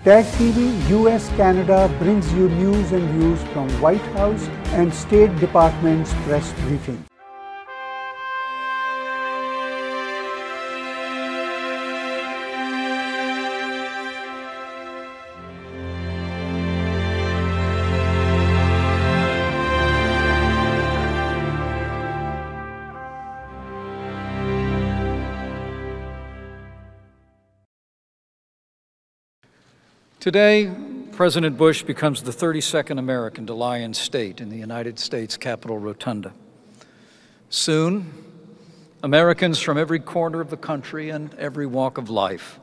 Tag TV US Canada brings you news and views from White House and State Department's press briefing. Today, President Bush becomes the 32nd American to lie in state in the United States Capitol Rotunda. Soon, Americans from every corner of the country and every walk of life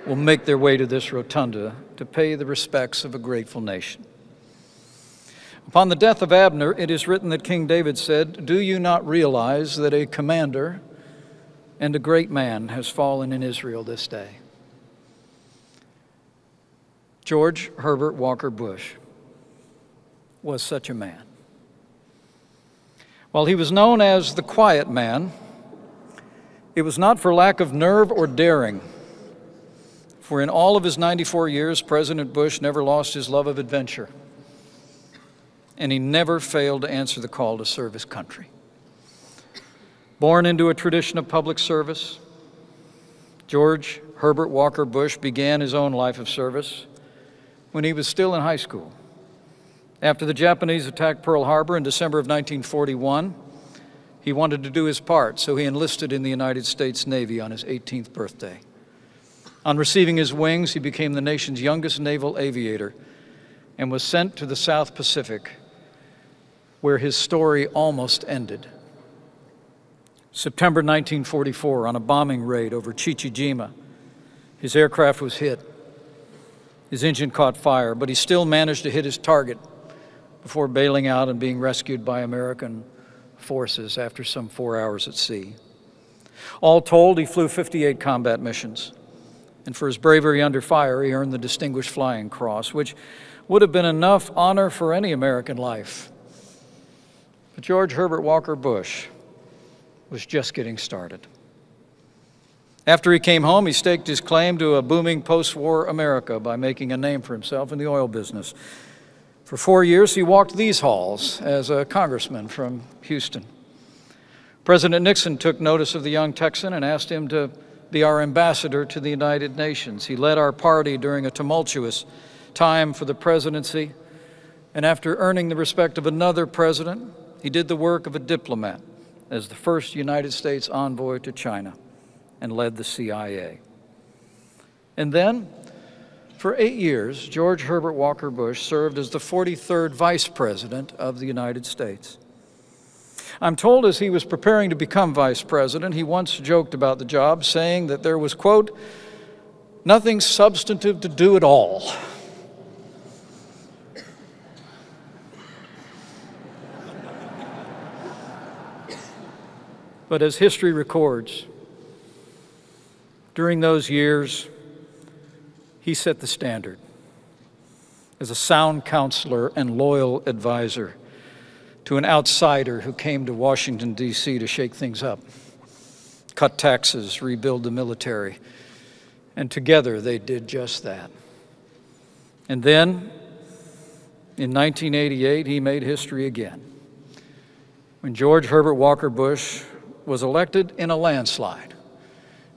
will make their way to this rotunda to pay the respects of a grateful nation. Upon the death of Abner, it is written that King David said, "Do you not realize that a commander and a great man has fallen in Israel this day?" George Herbert Walker Bush was such a man. While he was known as the quiet man, it was not for lack of nerve or daring, for in all of his 94 years, President Bush never lost his love of adventure, and he never failed to answer the call to serve his country. Born into a tradition of public service, George Herbert Walker Bush began his own life of service when he was still in high school. After the Japanese attacked Pearl Harbor in December of 1941, he wanted to do his part, so he enlisted in the United States Navy on his 18th birthday. On receiving his wings, he became the nation's youngest naval aviator and was sent to the South Pacific, where his story almost ended. September 1944, on a bombing raid over Chichijima, his aircraft was hit. His engine caught fire, but he still managed to hit his target before bailing out and being rescued by American forces after some 4 hours at sea. All told, he flew 58 combat missions, and for his bravery under fire, he earned the Distinguished Flying Cross, which would have been enough honor for any American life. But George Herbert Walker Bush was just getting started. After he came home, he staked his claim to a booming post-war America by making a name for himself in the oil business. For 4 years, he walked these halls as a congressman from Houston. President Nixon took notice of the young Texan and asked him to be our ambassador to the United Nations. He led our party during a tumultuous time for the presidency, and after earning the respect of another president, he did the work of a diplomat as the first United States envoy to China, and led the CIA. And then, for 8 years, George Herbert Walker Bush served as the 43rd Vice President of the United States. I'm told as he was preparing to become Vice President, he once joked about the job, saying that there was, quote, "nothing substantive to do at all." But as history records, during those years, he set the standard as a sound counselor and loyal advisor to an outsider who came to Washington, D.C. to shake things up, cut taxes, rebuild the military, and together they did just that. And then, in 1988, he made history again, when George Herbert Walker Bush was elected in a landslide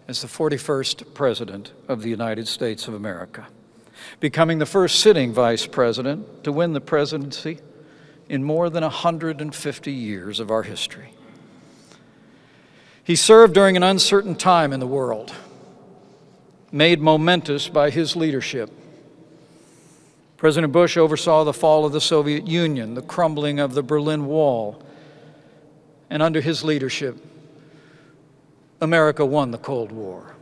as the 41st President of the United States of America, becoming the first sitting Vice President to win the presidency in more than 150 years of our history. He served during an uncertain time in the world, made momentous by his leadership. President Bush oversaw the fall of the Soviet Union, the crumbling of the Berlin Wall, and under his leadership, America won the Cold War.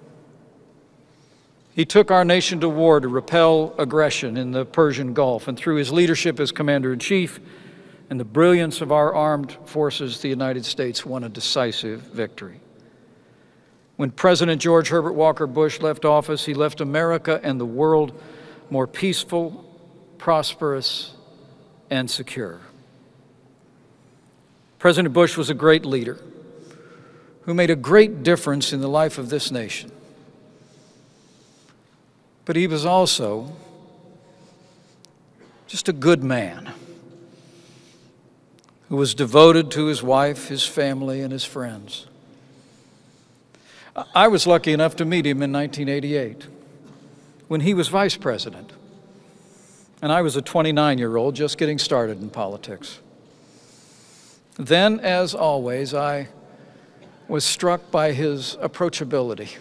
He took our nation to war to repel aggression in the Persian Gulf, and through his leadership as Commander-in-Chief and the brilliance of our armed forces, the United States won a decisive victory. When President George Herbert Walker Bush left office, he left America and the world more peaceful, prosperous, and secure. President Bush was a great leader who made a great difference in the life of this nation. But he was also just a good man who was devoted to his wife, his family, and his friends. I was lucky enough to meet him in 1988 when he was vice president, and I was a 29-year-old just getting started in politics. Then, as always, I was struck by his approachability.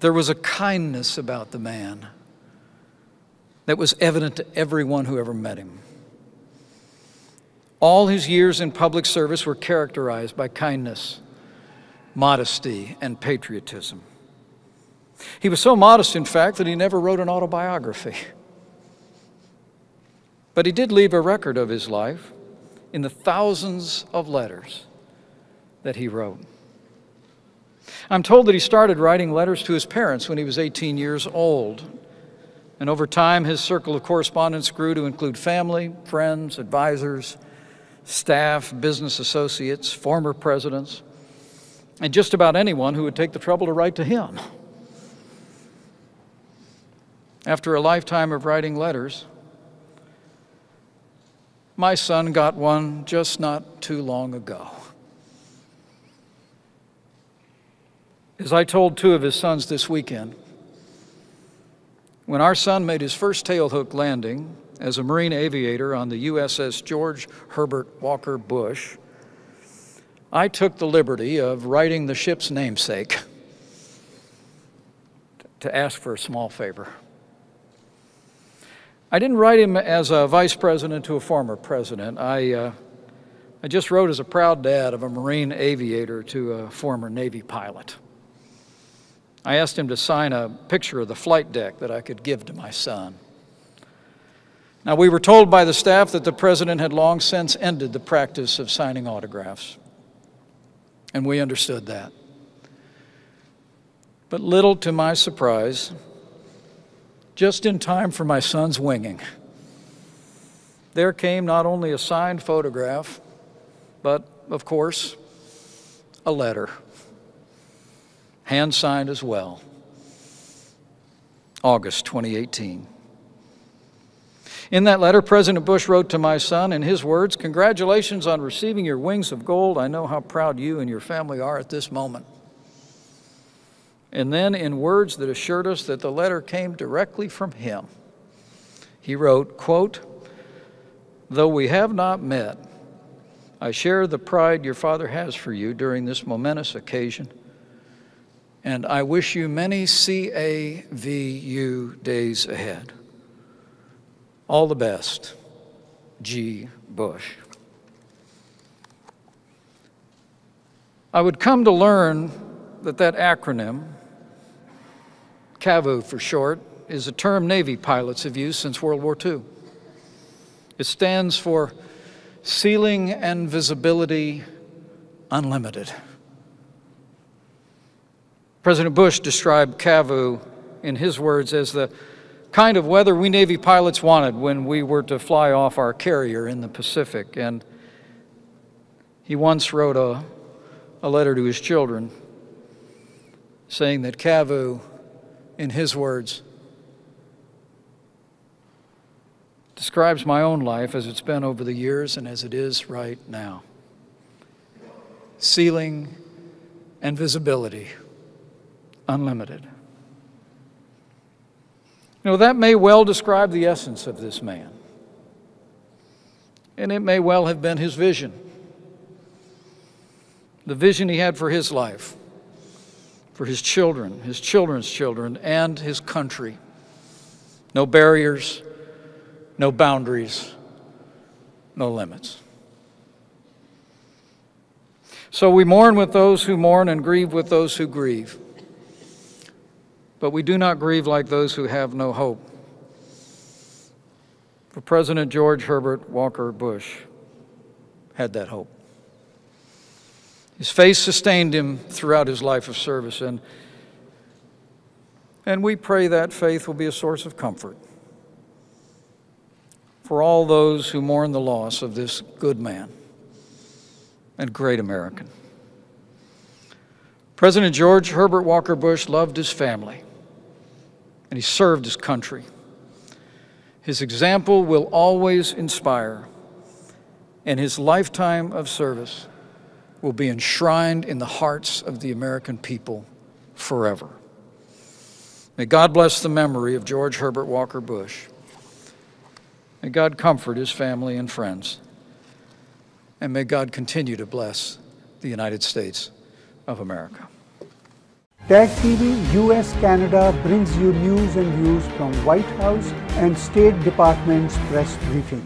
There was a kindness about the man that was evident to everyone who ever met him. All his years in public service were characterized by kindness, modesty, and patriotism. He was so modest, in fact, that he never wrote an autobiography. But he did leave a record of his life in the thousands of letters that he wrote. I'm told that he started writing letters to his parents when he was 18 years old. And over time, his circle of correspondence grew to include family, friends, advisors, staff, business associates, former presidents, and just about anyone who would take the trouble to write to him. After a lifetime of writing letters, my son got one just not too long ago. As I told two of his sons this weekend, when our son made his first tailhook landing as a Marine aviator on the USS George Herbert Walker Bush, I took the liberty of writing the ship's namesake to ask for a small favor. I didn't write him as a vice president to a former president. I just wrote as a proud dad of a Marine aviator to a former Navy pilot. I asked him to sign a picture of the flight deck that I could give to my son. Now, we were told by the staff that the president had long since ended the practice of signing autographs, and we understood that. But little to my surprise, just in time for my son's winging, there came not only a signed photograph, but, of course, a letter, hand-signed as well, August 2018. In that letter, President Bush wrote to my son, in his words, "Congratulations on receiving your wings of gold. I know how proud you and your family are at this moment." And then, in words that assured us that the letter came directly from him, he wrote, quote, "Though we have not met, I share the pride your father has for you during this momentous occasion, and I wish you many CAVU days ahead. All the best, G. Bush." I would come to learn that that acronym, CAVU for short, is a term Navy pilots have used since World War II. It stands for Ceiling and Visibility Unlimited. President Bush described CAVU, in his words, as the kind of weather we Navy pilots wanted when we were to fly off our carrier in the Pacific. And he once wrote a letter to his children saying that CAVU, in his words, describes my own life as it's been over the years and as it is right now. Ceiling and visibility unlimited. You know, that may well describe the essence of this man. And it may well have been his vision. The vision he had for his life, for his children, his children's children, and his country. No barriers, no boundaries, no limits. So we mourn with those who mourn and grieve with those who grieve. But we do not grieve like those who have no hope. For President George Herbert Walker Bush had that hope. His faith sustained him throughout his life of service, and we pray that faith will be a source of comfort for all those who mourn the loss of this good man and great American. President George Herbert Walker Bush loved his family, and he served his country. His example will always inspire, and his lifetime of service will be enshrined in the hearts of the American people forever. May God bless the memory of George Herbert Walker Bush. May God comfort his family and friends. And may God continue to bless the United States of America. TAG TV US Canada brings you news and views from White House and State Department's press briefing.